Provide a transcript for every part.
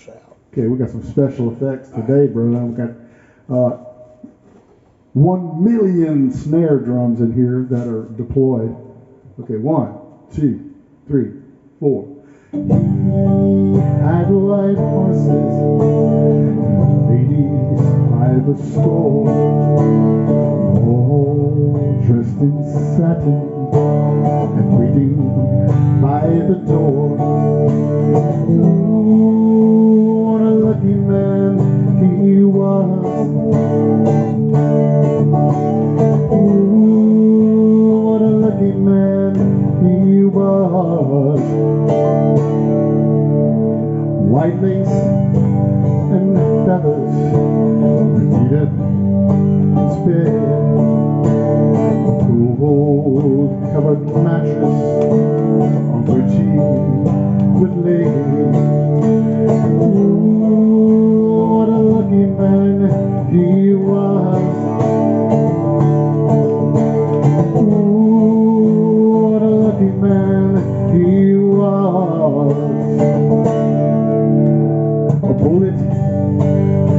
crash out. Okay, we got some special effects today, brother. We got 1 million snare drums in here that are deployed. Okay, 1, 2, 3, 4. He had white horses, ladies by the score, all dressed in satin and waiting by the door. Oh, what a lucky man he was. Oh, what a lucky man he was. White lace and feathers needed his bed. Gold-covered mattress on which he would lay. Ooh, what a lucky man he was. Ooh, what a lucky man he was. A bullet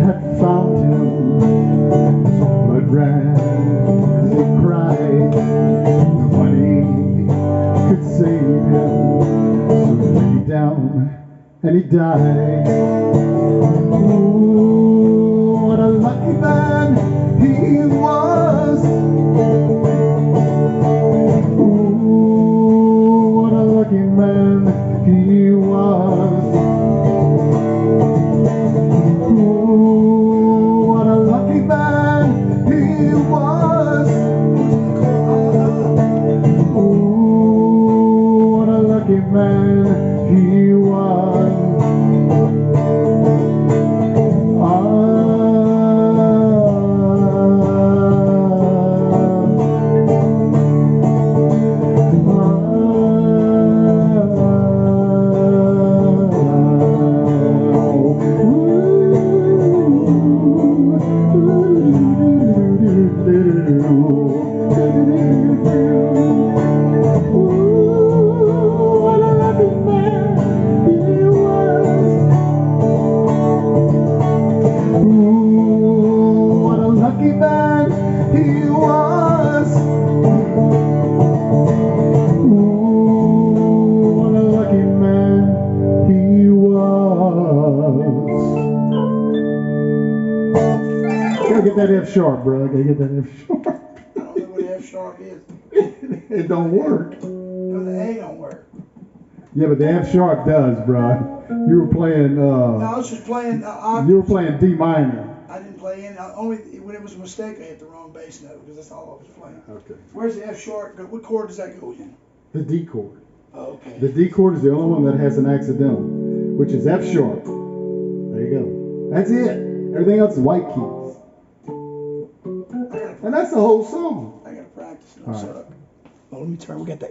had found him, his blood ran as he cried. No money could save him, so he lay down and he died. Ooh, what a lucky man he was. Ooh, what a lucky man he was. Ooh, what a lucky man he was. Ooh, what a lucky man he was. Gotta get that F sharp, bro. Gotta get that F sharp. I don't know what F sharp is. It don't work. No, the A don't work. Yeah, but the F sharp does, bro. You were playing. No, I was just playing. You were playing D minor. I didn't play any. Only when it was a mistake, I hit the wrong bass note because that's all I was playing. Okay. Where's the F sharp? What chord does that go in? The D chord. Oh, okay. The D chord is the only one that has an accidental, which is F sharp. There you go. That's it. Everything else is white keys. And that's the whole song. I gotta practice. All right. Shut up. Well, let me turn. We got that.